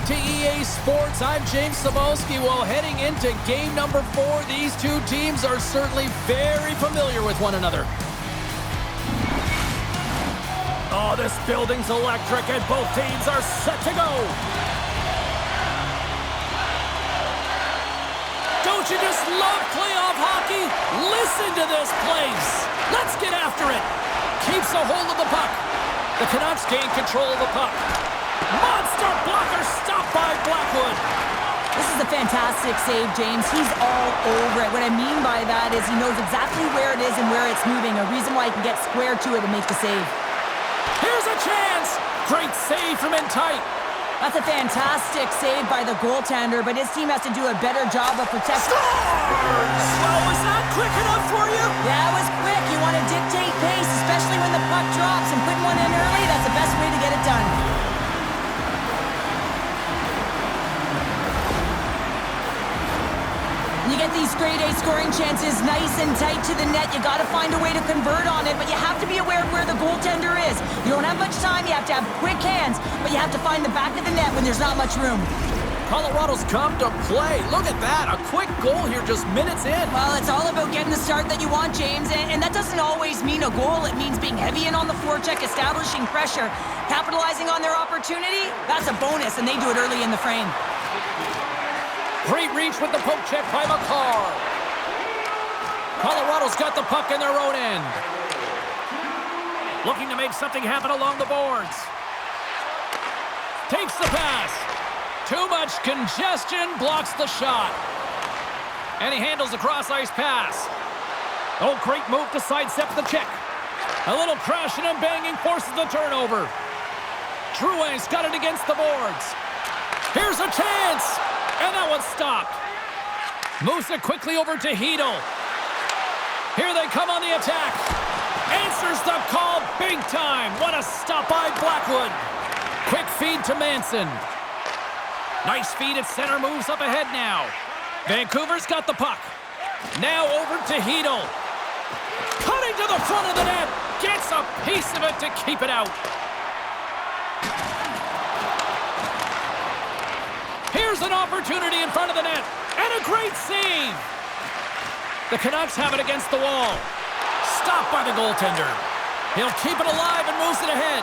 back to EA Sports. I'm James Cebulski. Well, heading into game number 4, these two teams are certainly very familiar with one another. Oh, this building's electric, and both teams are set to go. Don't you just love playoff hockey? Listen to this place. Let's get after it. Keeps a hold of the puck. The Canucks gain control of the puck. Monster blocker stopped by Blackwood. This is a fantastic save, James. He's all over it. What I mean by that is he knows exactly where it is and where it's moving. A reason why he can get square to it and make the save. Here's a chance. Great save from in tight. That's a fantastic save by the goaltender, but his team has to do a better job of protecting. Scores! Well, was that quick enough for you? Yeah, it was quick. You want to dictate pace, especially when the puck drops, and putting one in early, that's the best way to get it done. You get these grade A scoring chances nice and tight to the net. You got to find a way to convert on it, but you have to be aware of where the goaltender is. You don't have much time. You have to have quick hands, but you have to find the back of the net when there's not much room. Colorado's come to play. Look at that. A quick goal here just minutes in. Well, it's all about getting the start that you want, James, and that doesn't always mean a goal. It means being heavy in on the forecheck, establishing pressure, capitalizing on their opportunity. That's a bonus, and they do it early in the frame. Great reach with the poke check by McCarr. Colorado's got the puck in their own end. Looking to make something happen along the boards. Takes the pass. Too much congestion, blocks the shot. And he handles the cross-ice pass. Oh, great move to sidestep the check. A little crashing and banging forces the turnover. Drouin's got it against the boards. Here's a chance. And that one's stopped. Moves it quickly over to Hedl. Here they come on the attack. Answers the call big time. What a stop by Blackwood. Quick feed to Manson. Nice feed at center, moves up ahead now. Vancouver's got the puck. Now over to Hedl. Cutting to the front of the net. Gets a piece of it to keep it out. Here's an opportunity in front of the net. And a great save. The Canucks have it against the wall. Stopped by the goaltender. He'll keep it alive and moves it ahead.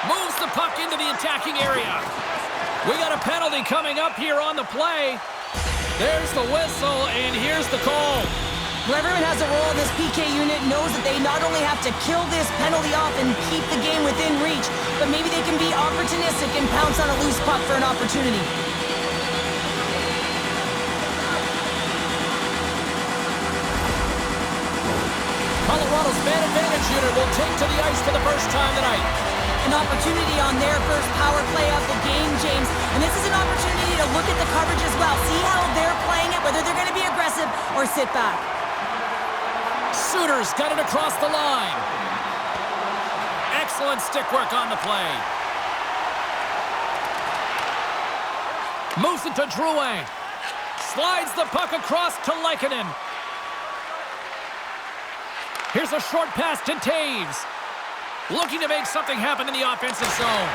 Moves the puck into the attacking area. We got a penalty coming up here on the play. There's the whistle, and here's the call. Whoever has a role in this PK unit knows that they not only have to kill this penalty off and keep the game within reach, but maybe they can be opportunistic and pounce on a loose puck for an opportunity. Colorado's man advantage unit will take to the ice for the first time tonight. An opportunity on their first power play of the game, James. And this is an opportunity to look at the coverage as well. See how they're playing it, whether they're going to be aggressive or sit back. Suter's got it across the line. Excellent stick work on the play. Moves it to Drouin. Slides the puck across to Lehkonen. Here's a short pass to Taves. Looking to make something happen in the offensive zone.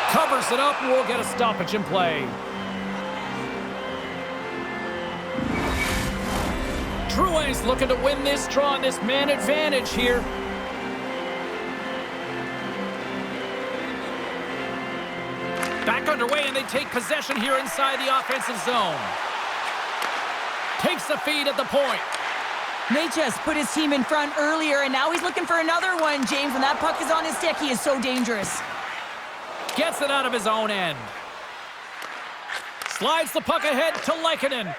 Covers it up, and we'll get a stoppage in play. Drouin's looking to win this draw on this man advantage here. Back underway, and they take possession here inside the offensive zone. Takes the feed at the point. Nate just put his team in front earlier, and now he's looking for another one, James. When that puck is on his stick, he is so dangerous. Gets it out of his own end. Slides the puck ahead to Lehkonen.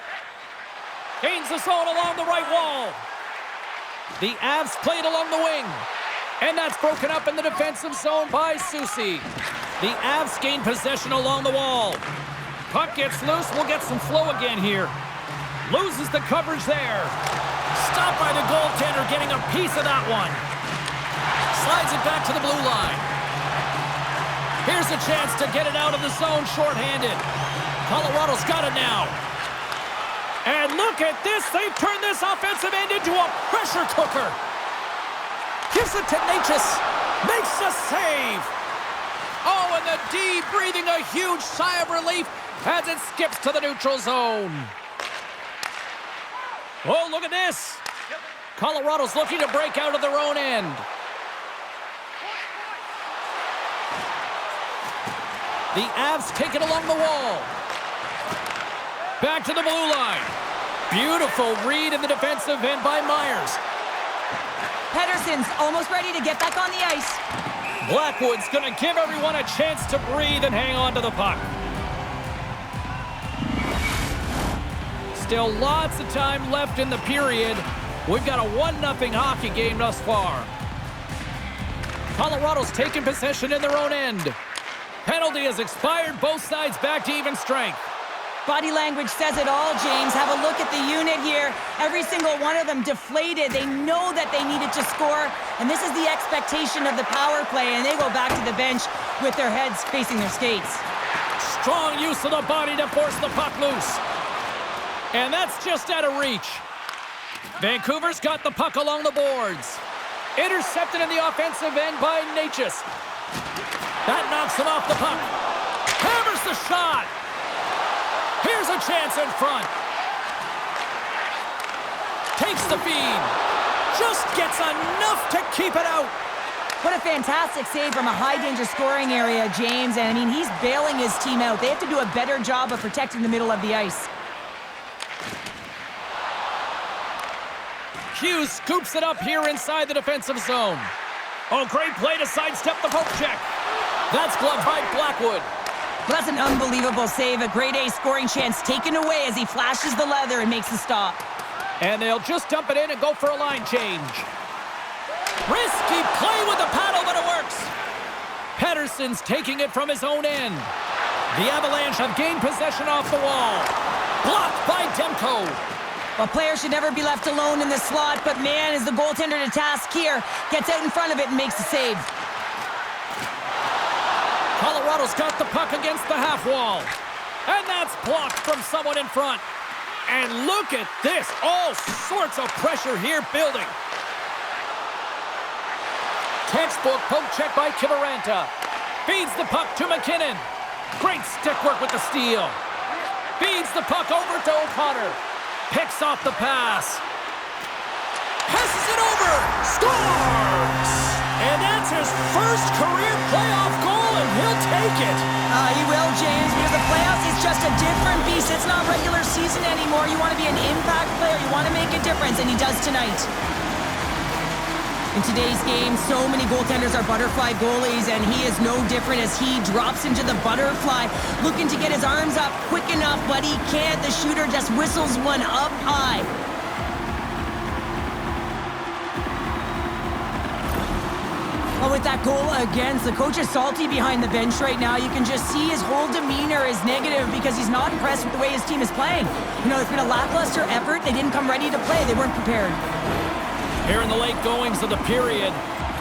Gains the zone along the right wall. The Avs played along the wing. And that's broken up in the defensive zone by Soucy. The Avs gain possession along the wall. Puck gets loose. We'll get some flow again here. Loses the coverage there. Stopped by the goaltender, getting a piece of that one. Slides it back to the blue line. Here's a chance to get it out of the zone shorthanded. Colorado's got it now. And look at this. They've turned this offensive end into a pressure cooker. Gives it to Natchez. Makes a save. Oh, and and the D breathing a huge sigh of relief as it skips to the neutral zone. Oh, look at this. Colorado's looking to break out of their own end. The Avs take it along the wall. Back to the blue line. Beautiful read in the defensive end by Myers. Pedersen's almost ready to get back on the ice. Blackwood's going to give everyone a chance to breathe and hang on to the puck. Still lots of time left in the period. We've got a 1-0 hockey game thus far. Colorado's taken possession in their own end. Penalty has expired. Both sides back to even strength. Body language says it all, James. Have a look at the unit here. Every single one of them deflated. They know that they needed to score, and this is the expectation of the power play, and they go back to the bench with their heads facing their skates. Strong use of the body to force the puck loose. And that's just out of reach. Vancouver's got the puck along the boards. Intercepted in the offensive end by Natchez. That knocks him off the puck. Hammers the shot. Here's a chance in front. Takes the feed. Just gets enough to keep it out. What a fantastic save from a high-danger scoring area, James. And, I mean, he's bailing his team out. They have to do a better job of protecting the middle of the ice. Hughes scoops it up here inside the defensive zone. Oh, great play to sidestep the poke check. That's gloved by Blackwood. Well, that's an unbelievable save. A grade A scoring chance taken away as he flashes the leather and makes the stop. And they'll just dump it in and go for a line change. Risky play with the paddle, but it works. Pedersen's taking it from his own end. The Avalanche have gained possession off the wall. Blocked by Demko. Well, players should never be left alone in the slot, but man, is the goaltender to task here. Gets out in front of it and makes the save. Colorado's got the puck against the half wall. And that's blocked from someone in front. And look at this. All sorts of pressure here building. Textbook poke check by Kiviranta. Feeds the puck to McKinnon. Great stick work with the steal. Feeds the puck over to O'Connor. Picks off the pass. Passes it over. Scores! And that's his first career playoff goal, and he'll take it. He will, James, because the playoffs is just a different beast. It's not regular season anymore. You want to be an impact player. You want to make a difference, and he does tonight. In today's game, so many goaltenders are butterfly goalies, and he is no different as he drops into the butterfly, looking to get his arms up quick enough, but he can't. The shooter just whistles one up high. Well, with that goal against, the coach is salty behind the bench right now. You can just see his whole demeanor is negative because he's not impressed with the way his team is playing. You know, it's been a lackluster effort. They didn't come ready to play. They weren't prepared. Here in the late goings of the period,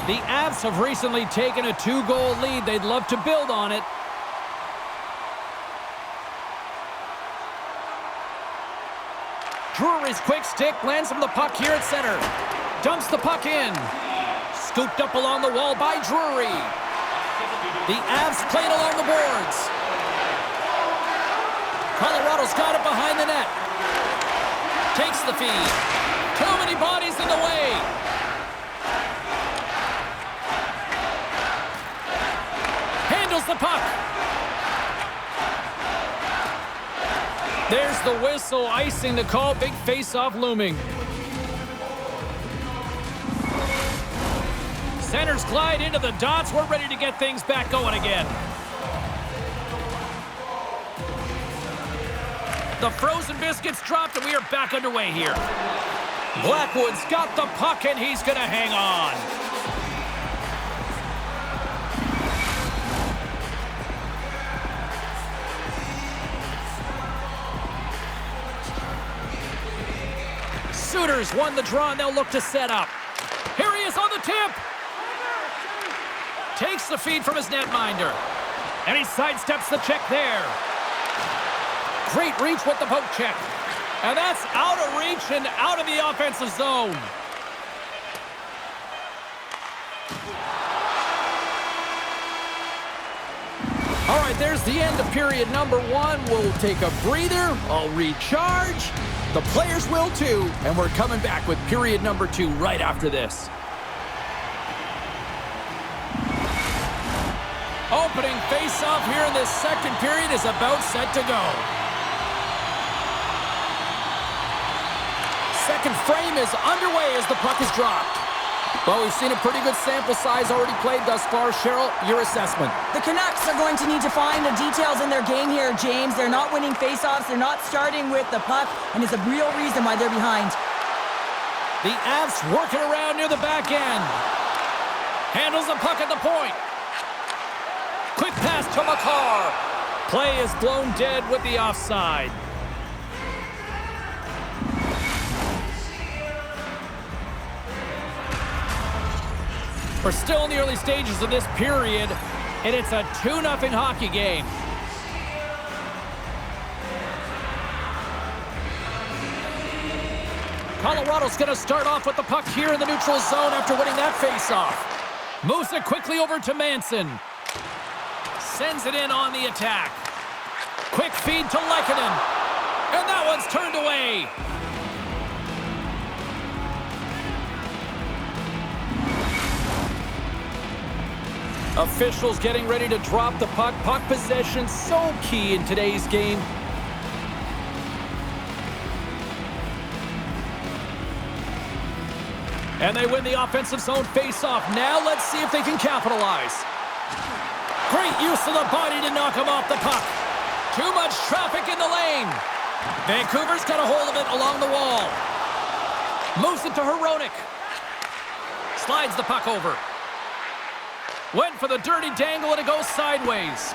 the Avs have recently taken a 2-goal lead. They'd love to build on it. Drury's quick stick lands him the puck here at center. Dumps the puck in. Scooped up along the wall by Drury. The Avs play it along the boards. Colorado's got it behind the net. Takes the feed. Too many bodies in the way. Handles the puck. There's the whistle, icing the call. Big face-off looming. Centers glide into the dots. We're ready to get things back going again. The frozen biscuits dropped, and we are back underway here. Blackwood's got the puck, and he's going to hang on. Suitors won the draw, and they'll look to set up. Here he is on the tip. Takes the feed from his netminder. And he sidesteps the check there. Great reach with the poke check. And that's out of reach and out of the offensive zone. right, there's the end of period number 1. We'll take a breather. I'll recharge. The players will too. And we're coming back with period number 2 right after this. Opening face-off here in this second period is about set to go. Second frame is underway as the puck is dropped. Well, we've seen a pretty good sample size already played thus far. Cheryl, your assessment. The Canucks are going to need to find the details in their game here, James. They're not winning faceoffs. They're not starting with the puck, and it's a real reason why they're behind. The Avs working around near the back end. Handles the puck at the point. Quick pass to Makar. Play is blown dead with the offside. We're still in the early stages of this period, and it's a 2-0 hockey game. Colorado's going to start off with the puck here in the neutral zone after winning that faceoff. Moves it quickly over to Manson. Sends it in on the attack. Quick feed to Lehkonen. And that one's turned away. Officials getting ready to drop the puck. Puck possession so key in today's game. And they win the offensive zone face-off. Now let's see if they can capitalize. Great use of the body to knock him off the puck. Too much traffic in the lane. Vancouver's got a hold of it along the wall. Moves it to Hronek. Slides the puck over. Went for the dirty dangle and it goes sideways.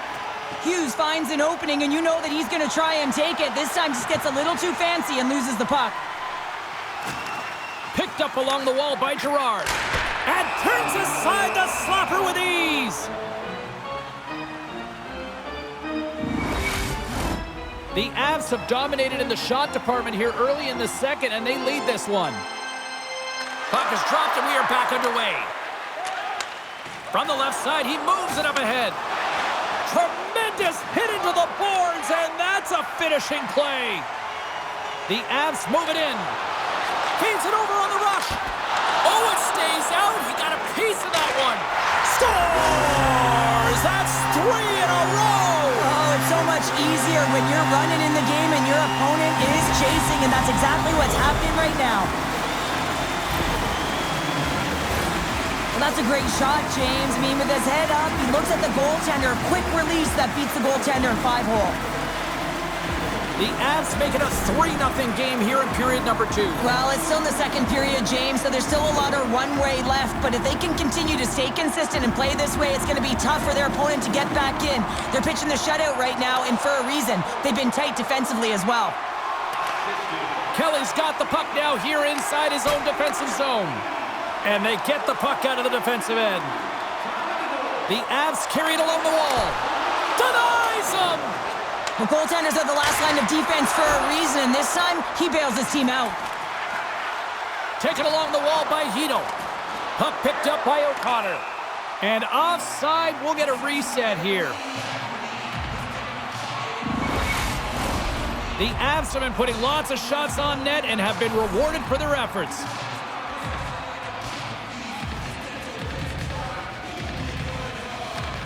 Hughes finds an opening, and you know that he's going to try and take it. This time just gets a little too fancy and loses the puck. Picked up along the wall by Girard. And turns aside the slapper with ease. The Avs have dominated in the shot department here early in the second, and they lead this one. Puck is dropped, and we are back underway. From the left side, he moves it up ahead. Tremendous hit into the boards, and that's a finishing play. The Avs move it in. Feeds it over on the rush. Oh, it stays out. He got a piece of that one. Scores! That's 3 in a row. Oh, it's so much easier when you're running in the game and your opponent is chasing, and that's exactly what's happening right now. Well, that's a great shot, James. I mean, with his head up, he looks at the goaltender. Quick release that beats the goaltender in 5-hole. The Avs make it a 3-0 game here in period number 2. Well, it's still in the second period, James, so there's still a lot of runway left. But if they can continue to stay consistent and play this way, it's going to be tough for their opponent to get back in. They're pitching the shutout right now, and for a reason. They've been tight defensively as well. Kelly's got the puck now here inside his own defensive zone. And they get the puck out of the defensive end. The Avs carry it along the wall. Denies him! The goaltenders are the last line of defense for a reason, and this time, he bails his team out. Taken along the wall by Hito. Puck picked up by O'Connor. And offside, we'll get a reset here. The Avs have been putting lots of shots on net and have been rewarded for their efforts.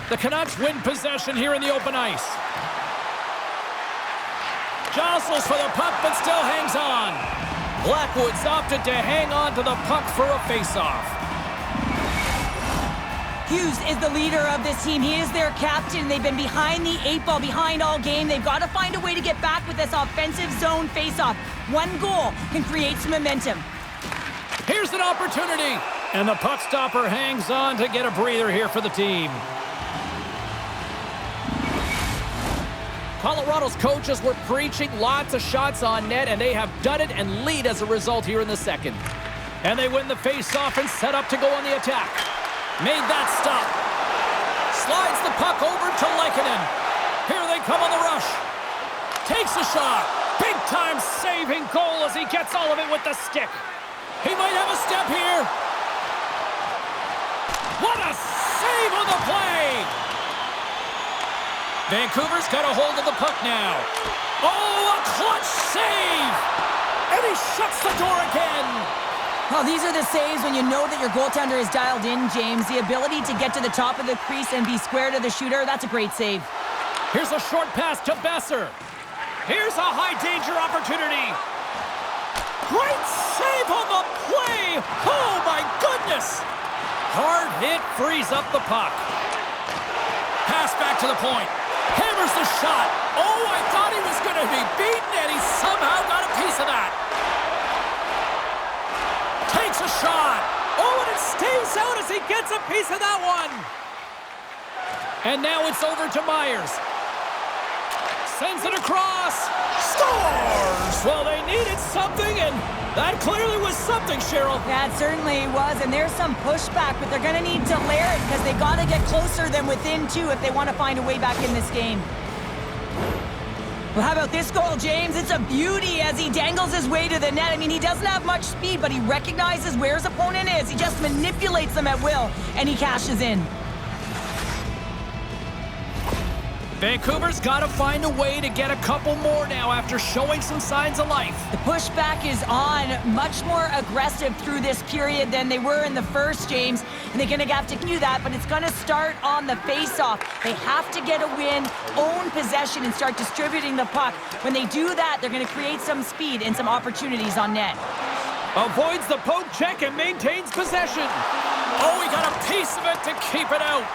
The Canucks win possession here in the open ice. Jostles for the puck, but still hangs on. Blackwood's opted to hang on to the puck for a faceoff. Hughes is the leader of this team. He is their captain. They've been behind the 8 ball, behind all game. They've got to find a way to get back with this offensive zone faceoff. One goal can create some momentum. Here's an opportunity. And the puck stopper hangs on to get a breather here for the team. Colorado's coaches were preaching lots of shots on net, and they have done it and lead as a result here in the second. And they win the face-off and set up to go on the attack. Made that stop. Slides the puck over to Lehkonen. Here they come on the rush. Takes a shot. Big-time saving goal as he gets all of it with the stick. He might have a step here. What a save on the play! Vancouver's got a hold of the puck now. Oh, a clutch save! And he shuts the door again. Well, these are the saves when you know that your goaltender is dialed in, James. The ability to get to the top of the crease and be square to the shooter, that's a great save. Here's a short pass to Besser. Here's a high-danger opportunity. Great save on the play! Oh, my goodness! Hard hit frees up the puck. Pass back to the point. Hammers the shot. Oh, I thought he was going to be beaten, and he somehow got a piece of that. Takes a shot. Oh, and it stays out as he gets a piece of that one. And now it's over to Myers. Sends it across. Scores! Well, they needed something, and that clearly was something, Cheryl. That certainly was, and there's some pushback, but they're going to need to layer it because they got to get closer than within two if they want to find a way back in this game. Well, how about this goal, James? It's a beauty as he dangles his way to the net. I mean, he doesn't have much speed, but he recognizes where his opponent is. He just manipulates them at will, and he cashes in. Vancouver's got to find a way to get a couple more now after showing some signs of life. The pushback is on, much more aggressive through this period than they were in the first, James. And they're going to have to do that, but it's going to start on the face-off. They have to get a win, own possession, and start distributing the puck. When they do that, they're going to create some speed and some opportunities on net. Avoids the poke check and maintains possession. Oh, he got a piece of it to keep it out.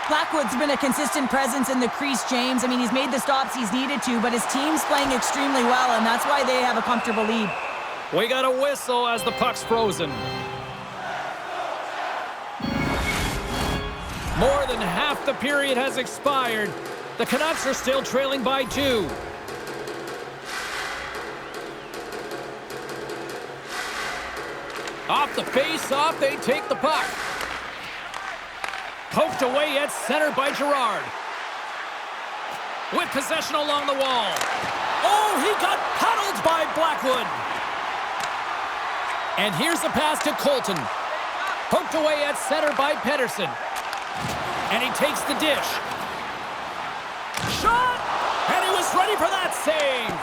Blackwood's been a consistent presence in the crease, James. I mean, he's made the stops he's needed to, but his team's playing extremely well, and that's why they have a comfortable lead. We got a whistle as the puck's frozen. More than half the period has expired. The Canucks are still trailing by 2. Off the face-off, they take the puck. Poked away at center by Girard. With possession along the wall. Oh, he got paddled by Blackwood. And here's the pass to Colton. Poked away at center by Pedersen. And he takes the dish. Shot! And he was ready for that save.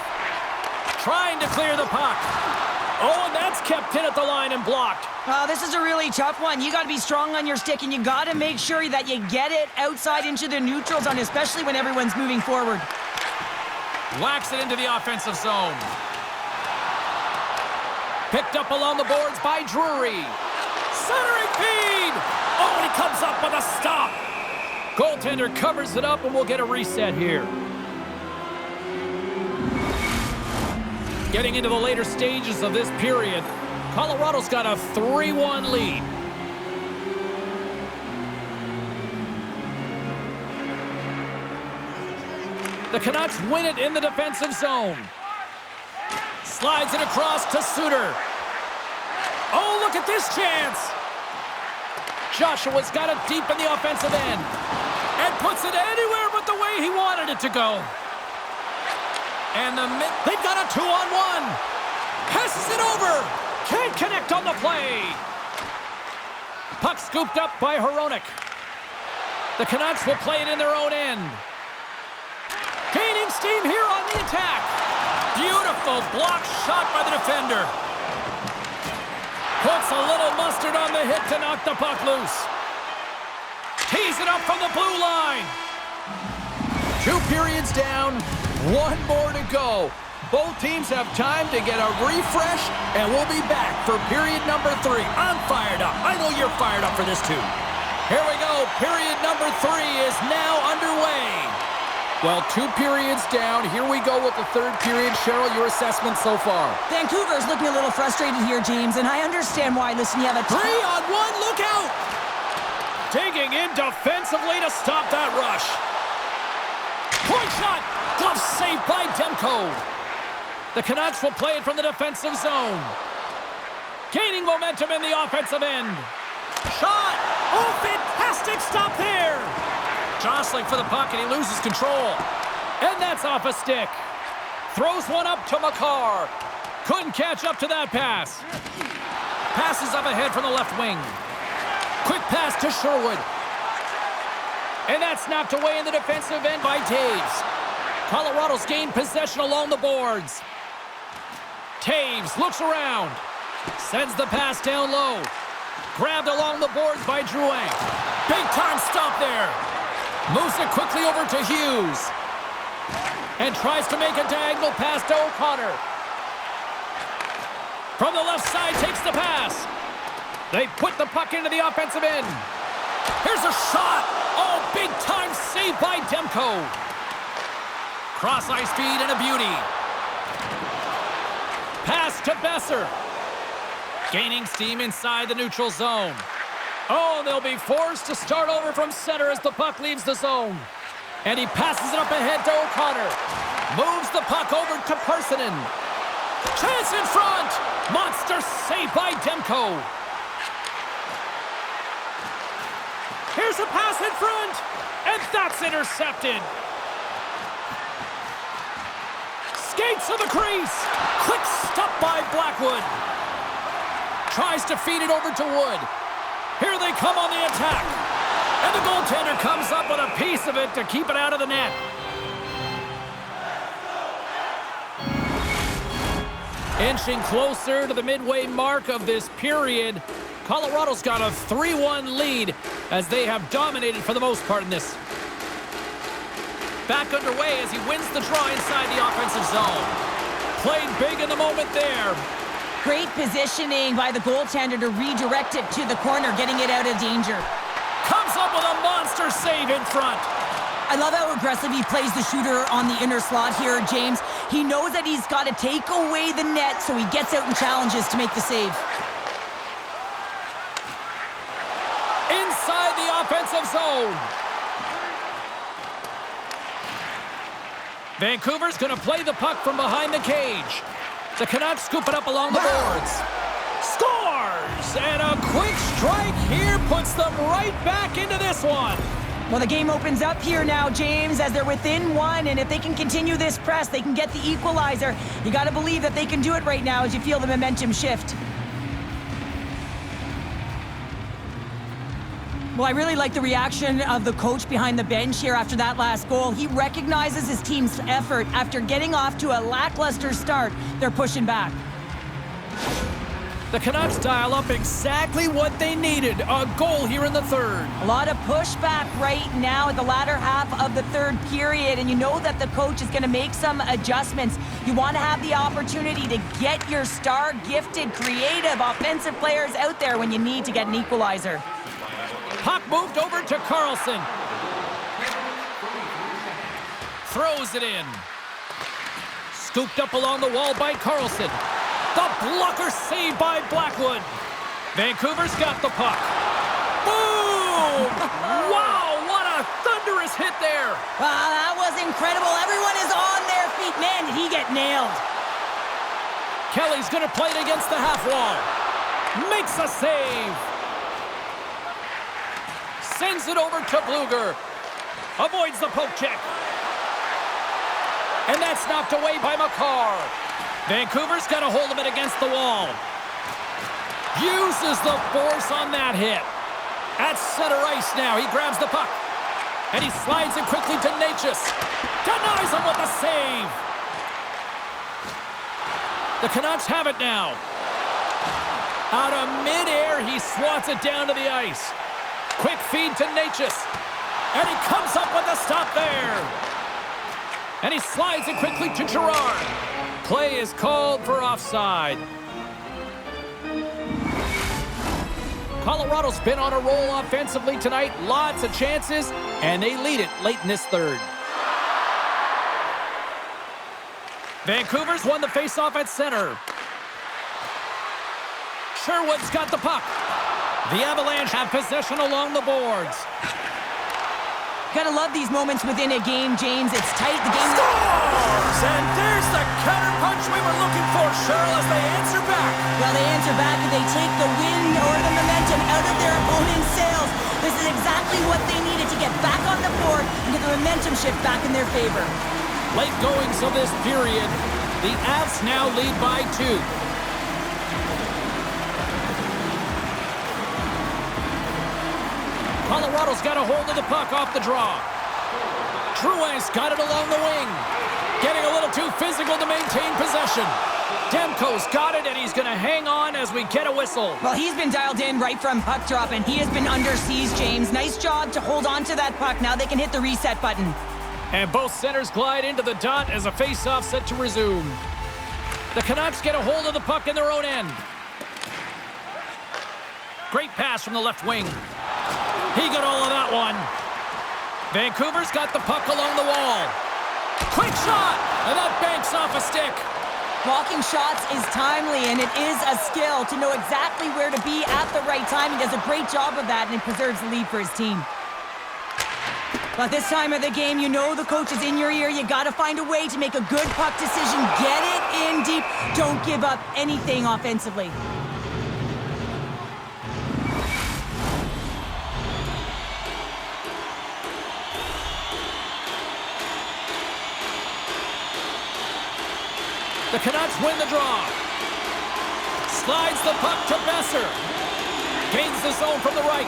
Trying to clear the puck. Oh, and that's kept in at the line and blocked. This is a really tough one. You got to be strong on your stick, and you got to make sure that you get it outside into the neutral zone, especially when everyone's moving forward. Whacks it into the offensive zone. Picked up along the boards by Drury. Centering feed! Oh, and he comes up with a stop. Goaltender covers it up, and we'll get a reset here. Getting into the later stages of this period, Colorado's got a 3-1 lead. The Canucks win it in the defensive zone. Slides it across to Suter. Oh, look at this chance. Joshua's got it deep in the offensive end and puts it anywhere but the way he wanted it to go. And they've got a 2-on-1. Passes it over. Can't connect on the play. Puck scooped up by Hronek. The Canucks will play it in their own end. Gaining steam here on the attack. Beautiful block shot by the defender. Puts a little mustard on the hit to knock the puck loose. Tees it up from the blue line. 2 periods down. 1 more to go. Both teams have time to get a refresh, and we'll be back for period number 3. I'm fired up. I know you're fired up for this too. Here we go. Period number 3 is now underway. Well, 2 periods down. Here we go with the 3rd period. Cheryl, your assessment so far? Vancouver's looking a little frustrated here, James, and I understand why. Listen, you have a 3-on-1. Look out! Digging in defensively to stop that rush. Point shot. Glove saved by Demko. The Canucks will play it from the defensive zone. Gaining momentum in the offensive end. Shot! Oh, fantastic stop there! Jostling for the puck, and he loses control. And that's off a stick. Throws one up to Makar. Couldn't catch up to that pass. Passes up ahead from the left wing. Quick pass to Sherwood. And that's knocked away in the defensive end by Taves. Colorado's gained possession along the boards. Taves looks around. Sends the pass down low. Grabbed along the boards by Drouin. Big time stop there. Moves it quickly over to Hughes. And tries to make a diagonal pass to O'Connor. From the left side, takes the pass. They put the puck into the offensive end. Here's a shot. Oh, big time save by Demko. Cross-ice feed and a beauty. Pass to Besser. Gaining steam inside the neutral zone. Oh, they'll be forced to start over from center as the puck leaves the zone. And he passes it up ahead to O'Connor. Moves the puck over to Parssinen. Chance in front. Monster save by Demko. Here's a pass in front. And that's intercepted. Skates to the crease. Quick stop by Blackwood. Tries to feed it over to Wood. Here they come on the attack. And the goaltender comes up with a piece of it to keep it out of the net. Inching closer to the midway mark of this period, Colorado's got a 3-1 lead as they have dominated for the most part in this. Back underway as he wins the draw inside the offensive zone. Played big in the moment there. Great positioning by the goaltender to redirect it to the corner, getting it out of danger. Comes up with a monster save in front. I love how aggressive he plays the shooter on the inner slot here, James. He knows that he's got to take away the net, so he gets out and challenges to make the save. Inside the offensive zone. Vancouver's going to play the puck from behind the cage. The Canucks scoop it up along the boards. Scores! And a quick strike here puts them right back into this one. Well, the game opens up here now, James, as they're within one, and if they can continue this press, they can get the equalizer. You got to believe that they can do it right now as you feel the momentum shift. Well, I really like the reaction of the coach behind the bench here after that last goal. He recognizes his team's effort. After getting off to a lackluster start, they're pushing back. The Canucks dial up exactly what they needed. A goal here in the third. A lot of pushback right now at the latter half of the third period, and you know that the coach is going to make some adjustments. You want to have the opportunity to get your star, gifted, creative, offensive players out there when you need to get an equalizer. Puck moved over to Carlson. Throws it in. Scooped up along the wall by Carlson. The blocker saved by Blackwood. Vancouver's got the puck. Boom! Wow, what a thunderous hit there. Wow, that was incredible. Everyone is on their feet. Man, did he get nailed. Kelly's going to play it against the half wall. Makes a save. Sends it over to Bluger. Avoids the poke check. And that's knocked away by McCarr. Vancouver's got a hold of it against the wall. Uses the force on that hit. At center ice now. He grabs the puck. And he slides it quickly to Natchez. Denies him with the save. The Canucks have it now. Out of midair, he swats it down to the ice. Quick feed to Natchez. And he comes up with a stop there. And he slides it quickly to Girard. Play is called for offside. Colorado's been on a roll offensively tonight. Lots of chances, and they lead it late in this third. Vancouver's won the faceoff at center. Sherwood's got the puck. The Avalanche have possession along the boards. Gotta love these moments within a game, James. It's tight. The game scores! And there's the counterpunch we were looking for, Cheryl, as they answer back. Well, they answer back and they take the wind or the momentum out of their opponent's sails. This is exactly what they needed to get back on the board and get the momentum shift back in their favor. Late goings of this period, the Avs now lead by 2. Colorado's got a hold of the puck off the draw. Drouin's got it along the wing. Getting a little too physical to maintain possession. Demko's got it, and he's going to hang on as we get a whistle. Well, he's been dialed in right from puck drop, and he has been under siege, James. Nice job to hold on to that puck. Now they can hit the reset button. And both centers glide into the dot as a face-off set to resume. The Canucks get a hold of the puck in their own end. Great pass from the left wing. He got all of that one. Vancouver's got the puck along the wall. Quick shot! And that banks off a stick. Blocking shots is timely, and it is a skill to know exactly where to be at the right time. He does a great job of that, and he preserves the lead for his team. But this time of the game, you know the coach is in your ear. You got to find a way to make a good puck decision. Get it in deep. Don't give up anything offensively. The Canucks win the draw. Slides the puck to Besser. Gains the zone from the right.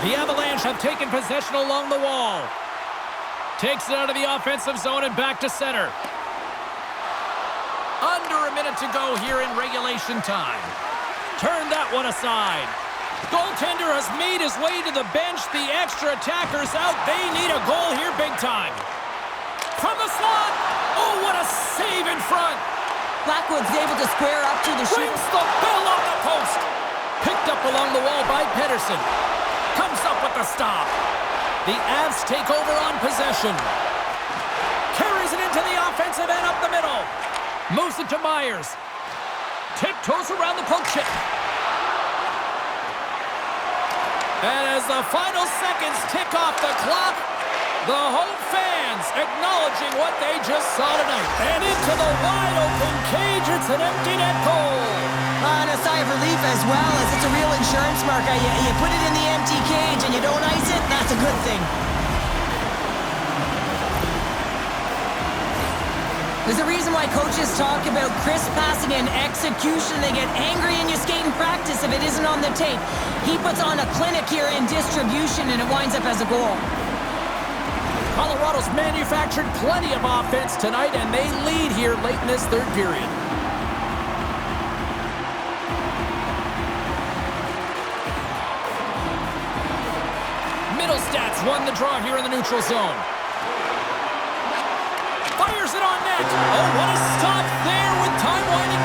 The Avalanche have taken possession along the wall. Takes it out of the offensive zone and back to center. Under a minute to go here in regulation time. Turn that one aside. Goaltender has made his way to the bench. The extra attackers out. They need a goal here big time. From the slot. Oh, what a save in front. Blackwood's able to square up to the shoot. Brings the bill off the post. Picked up along the wall by Pedersen. Comes up with the stop. The Avs take over on possession. Carries it into the offensive end up the middle. Moves it to Myers. Tiptoes around the poke check. And as the final seconds tick off the clock, the home fans acknowledging what they just saw tonight. And into the wide-open cage, it's an empty net goal. And a sigh of relief as well, as it's a real insurance marker. You put it in the empty cage and you don't ice it, that's a good thing. There's a reason why coaches talk about crisp passing and execution. They get angry and you skate in practice if it isn't on the tape. He puts on a clinic here in distribution and it winds up as a goal. Colorado's manufactured plenty of offense tonight, and they lead here late in this third period. Middlestats won the draw here in the neutral zone. Fires it on net. Oh, what a stop there with time winding